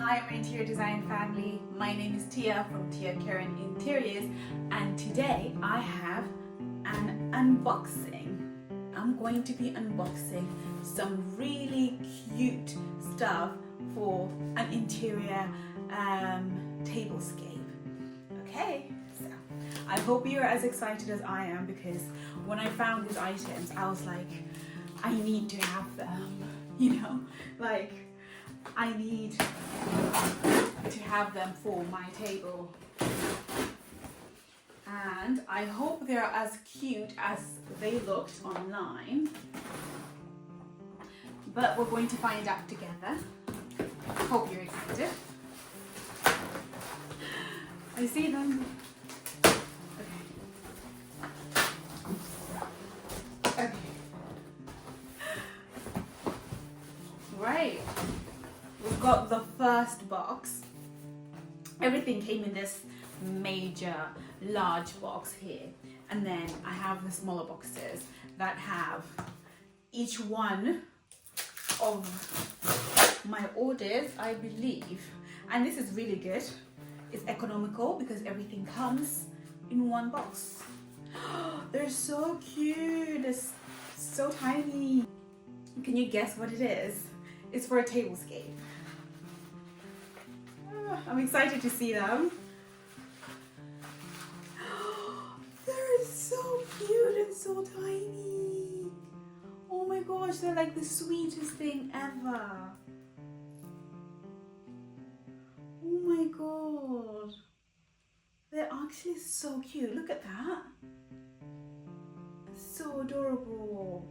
Hi, my interior design family. My name is Tia from Tia Karen Interiors, and today I have an unboxing. I'm going to be unboxing some really cute stuff for an interior tablescape. Okay, so I hope you're as excited as I am, because when I found these items, I was like, I need to have them, like I need to have them for my table. And I hope they're as cute as they looked online. But we're going to find out together. Hope you're excited. I see them. Okay. Right. We've got the first box. Everything came in this major large box here, and then I have the smaller boxes that have each one of my orders, I believe. And this is really good. It's economical because everything comes in one box. They're so cute. They're so tiny. Can you guess what it is? It's for a tablescape. I'm excited to see them. They're so cute and so tiny. Oh my gosh, they're like the sweetest thing ever. Oh my god. They're actually so cute. Look at that. So adorable.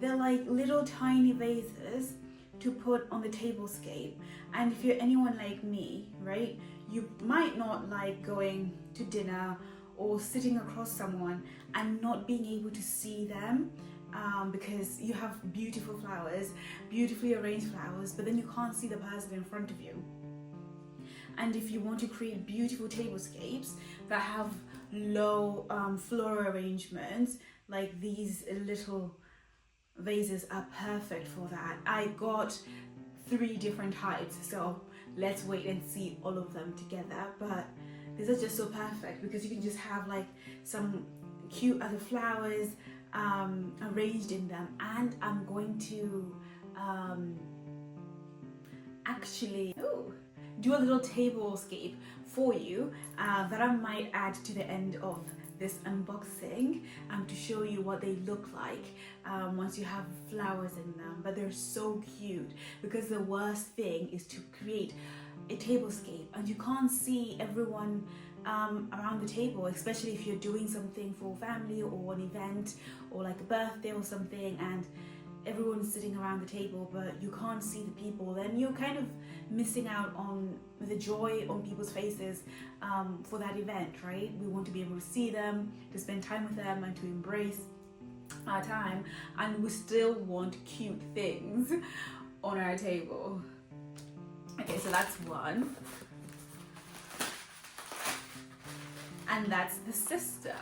They're like little tiny vases to put on the tablescape. And if you're anyone like me, right, you might not like going to dinner or sitting across someone and not being able to see them, because you have beautiful flowers, beautifully arranged flowers, but then you can't see the person in front of you. And if you want to create beautiful tablescapes that have low floral arrangements, like these little vases are perfect for that. I got 3 different types, so let's wait and see all of them together. But these are just so perfect because you can just have like some cute other flowers arranged in them. And I'm going to actually do a little tablescape for you that I might add to the end of this unboxing to show you what they look like once you have flowers in them. But they're so cute, because the worst thing is to create a tablescape and you can't see everyone around the table, especially if you're doing something for family or an event or like a birthday or something, and everyone's sitting around the table but you can't see the people. Then you're kind of missing out on the joy on people's faces for that event, right? We want to be able to see them, to spend time with them, and to embrace our time, and we still want cute things on our table. Okay, so that's one. And that's the sister.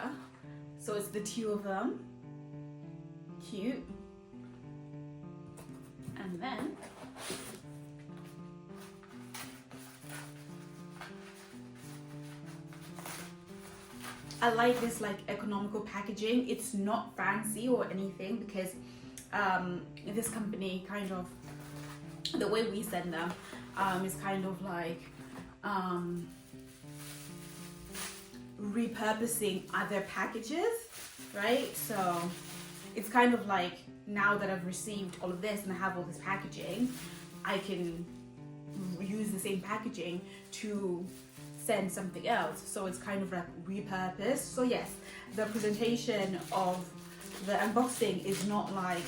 So it's the 2 of them. Cute. And then I like this like economical packaging. It's not fancy or anything, because this company kind of, the way we send them is kind of like repurposing other packages, right? So it's kind of like, now that I've received all of this and I have all this packaging, I can use the same packaging to send something else. So it's kind of like repurposed. So yes, the presentation of the unboxing is not like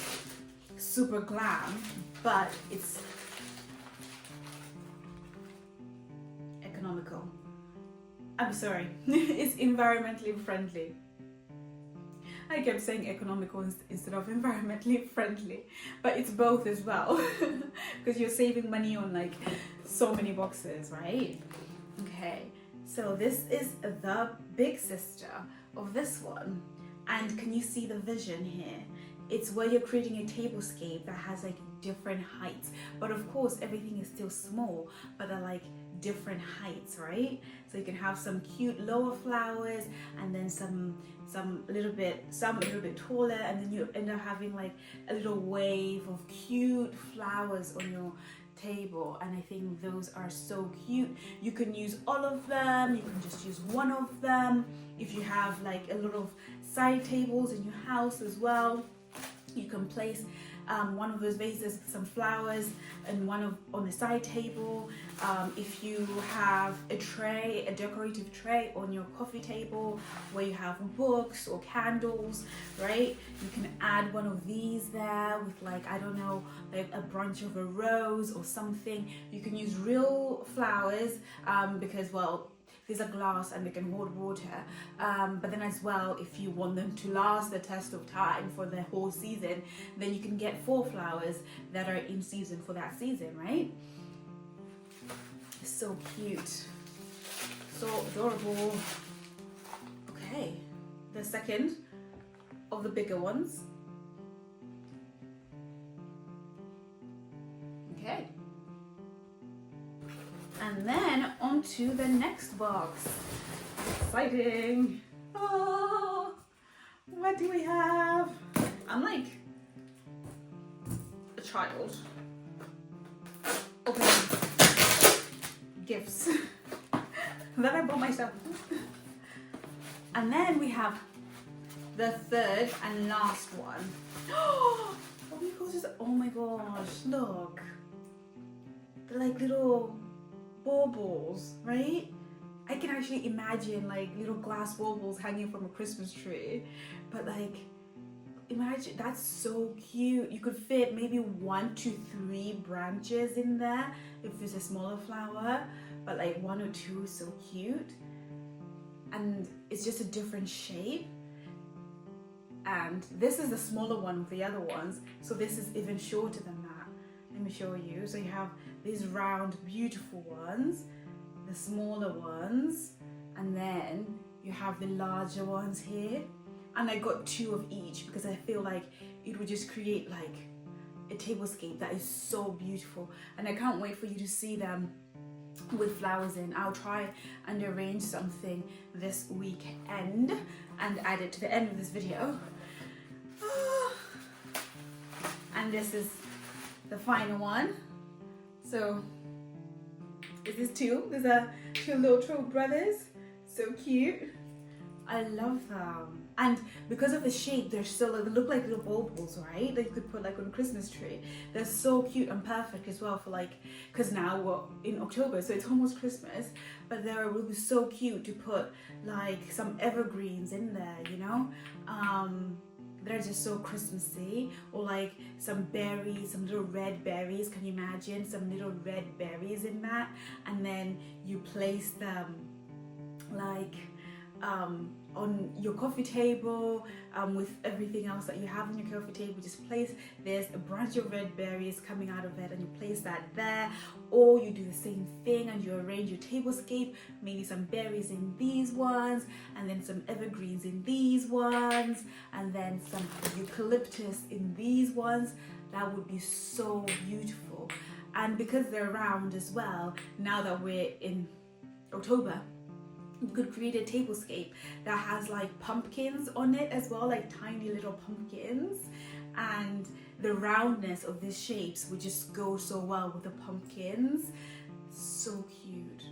super glam, but it's economical. I'm sorry, it's environmentally friendly. I kept saying economical instead of environmentally friendly, but it's both as well, because you're saving money on like so many boxes, right? Okay, so this is the big sister of this one, and can you see the vision here? It's where you're creating a tablescape that has like different heights, but of course everything is still small, but they're like different heights, right? So you can have some cute lower flowers, and then some a little bit taller, and then you end up having like a little wave of cute flowers on your table. And I think those are so cute. You can use all of them, you can just use one of them. If you have like a lot of side tables in your house as well, you can place one of those vases with some flowers and one on the side table. If you have a tray, a decorative tray on your coffee table where you have books or candles, right? You can add one of these there with like, I don't know, like a branch of a rose or something. You can use real flowers because, well, these are glass and they can hold water, but then as well, if you want them to last the test of time for the whole season, then you can get 4 flowers that are in season for that season, right? So cute, so adorable. Okay, the second of the bigger ones. Okay. And then on to the next box. Exciting. Oh, what do we have? I'm like a child opening gifts that I bought myself. And then we have the third and last one. Oh my gosh, look. They're like little baubles, right? I can actually imagine like little glass baubles hanging from a Christmas tree, but like imagine, that's so cute. You could fit maybe 1 to 3 branches in there if it's a smaller flower, but like 1 or 2 is so cute, and it's just a different shape. And this is the smaller one of the other ones, so this is even shorter than that. Let me show you. So you have these round beautiful ones, the smaller ones, and then you have the larger ones here. And I got 2 of each because I feel like it would just create like a tablescape that is so beautiful, and I can't wait for you to see them with flowers in. I'll try and arrange something this weekend and add it to the end of this video. And this is the final one. So this is 2. These are 2 little twin brothers. So cute. I love them. And because of the shape, they're so like, they look like little baubles, right? That you could put like on a Christmas tree. They're so cute and perfect as well for like, because now we're in October, so it's almost Christmas, but they will be so cute to put like some evergreens in there, you know? They're just so Christmassy. Or like some berries, some little red berries. Can you imagine some little red berries in that? And then you place them like on your coffee table with everything else that you have on your coffee table. Just place, there's a branch of red berries coming out of it, and you place that there. Or you do the same thing and you arrange your tablescape, maybe some berries in these ones, and then some evergreens in these ones, and then some eucalyptus in these ones. That would be so beautiful. And because they're round as well, now that we're in October, you could create a tablescape that has like pumpkins on it as well, like tiny little pumpkins, and the roundness of these shapes would just go so well with the pumpkins. So cute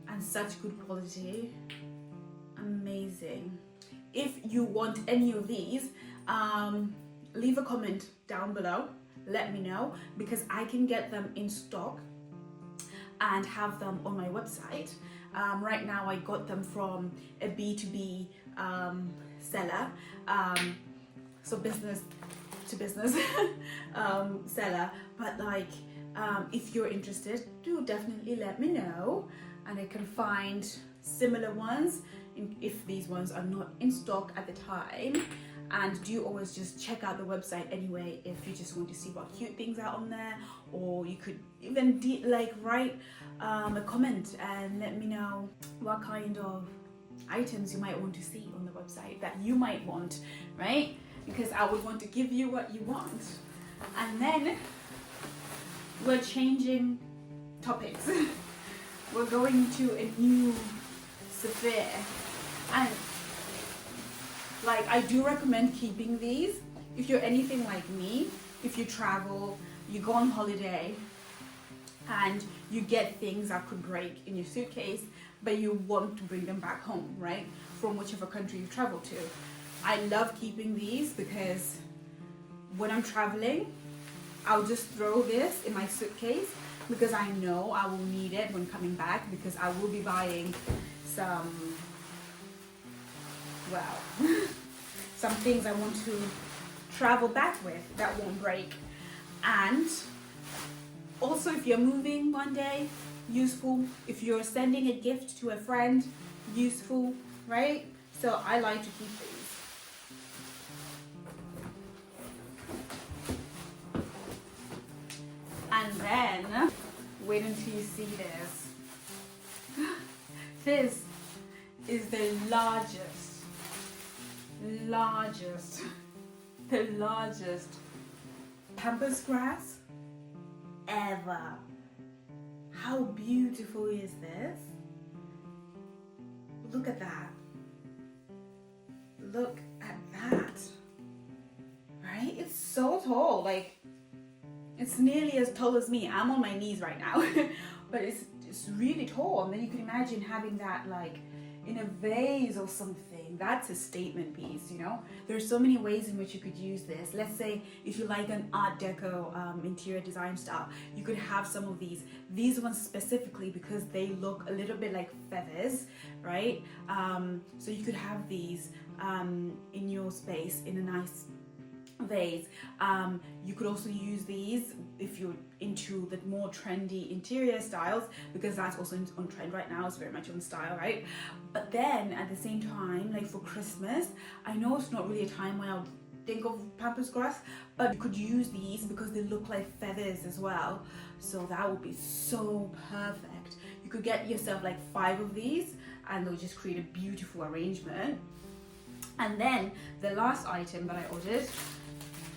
and such good quality. Amazing. If you want any of these, leave a comment down below, let me know, because I can get them in stock and have them on my website. Right now I got them from a B2B seller, so business to business seller, but like if you're interested, do definitely let me know, and I can find similar ones if these ones are not in stock at the time. And do always just check out the website anyway if you just want to see what cute things are on there, or you could even like write a comment and let me know what kind of items you might want to see on the website that you might want, right? Because I would want to give you what you want. And then we're changing topics. We're going to a new sphere, and like I do recommend keeping these if you're anything like me. If you travel, you go on holiday, and you get things that could break in your suitcase, but you want to bring them back home, right? From whichever country you travel to. I love keeping these because when I'm traveling, I'll just throw this in my suitcase because I know I will need it when coming back, because I will be buying some, well, some things I want to travel back with that won't break. And also, if you're moving one day, useful. If you're sending a gift to a friend, useful, right? So I like to keep these. And then, wait until you see this. This is the largest pampas grass ever. How beautiful is this? Look at that. Look at that. Right? It's so tall. Like, it's nearly as tall as me. I'm on my knees right now. But it's really tall. And then you can imagine having that like in a vase or something. That's a statement piece, you know. There's so many ways in which you could use this. Let's say if you like an art deco interior design style, you could have some of these ones specifically because they look a little bit like feathers, right? So you could have these in your space in a nice vase. You could also use these if you're into the more trendy interior styles, because that's also on trend right now. It's very much on style, right? But then at the same time, like for Christmas, I know it's not really a time when I would think of pampas grass, but you could use these because they look like feathers as well. So that would be so perfect. You could get yourself like 5 of these and they'll just create a beautiful arrangement. And then the last item that I ordered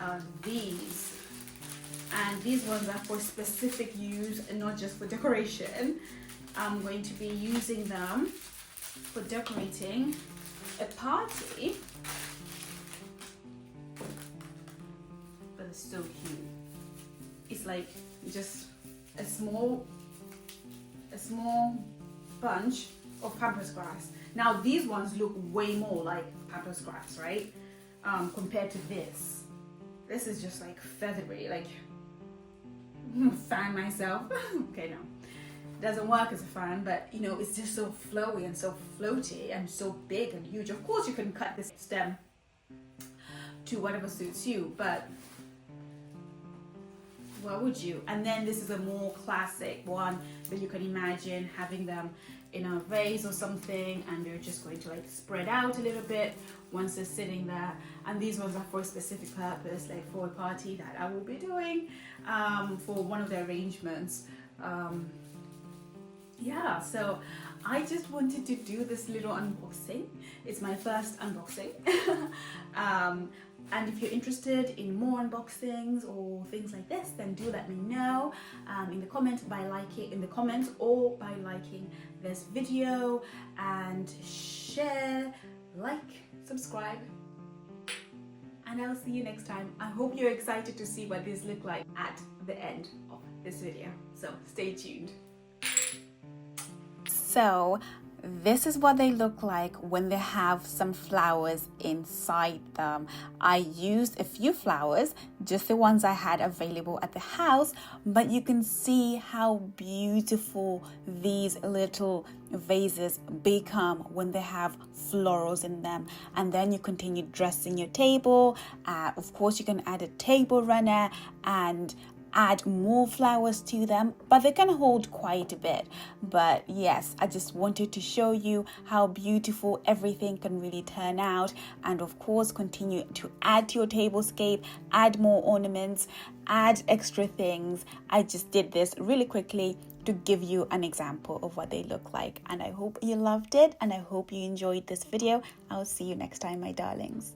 are these. And these ones are for specific use and not just for decoration. I'm going to be using them for decorating a party. But it's so cute. It's like just a small bunch of pampas grass. Now these ones look way more like pampas grass, right? Compared to this. This is just like feathery, like fan myself. Okay, no, doesn't work as a fan, but you know, it's just so flowy and so floaty and so big and huge. Of course you can cut this stem to whatever suits you, but why would you? And then this is a more classic one that you can imagine having them in a vase or something, and they're just going to like spread out a little bit once they're sitting there. And these ones are for a specific purpose, like for a party that I will be doing for one of the arrangements. Yeah, so I just wanted to do this little unboxing. It's my first unboxing. And if you're interested in more unboxings or things like this, then do let me know in the comments or by liking this video, and share, like, subscribe, and I'll see you next time. I hope you're excited to see what these look like at the end of this video, so stay tuned. So this is what they look like when they have some flowers inside them. I used a few flowers, just the ones I had available at the house, but you can see how beautiful these little vases become when they have florals in them. And then you continue dressing your table. Of course, you can add a table runner and add more flowers to them, but they can hold quite a bit. But yes, I just wanted to show you how beautiful everything can really turn out. And of course, continue to add to your tablescape, add more ornaments, add extra things. I just did this really quickly to give you an example of what they look like, and I hope you loved it, and I hope you enjoyed this video. I'll see you next time, my darlings.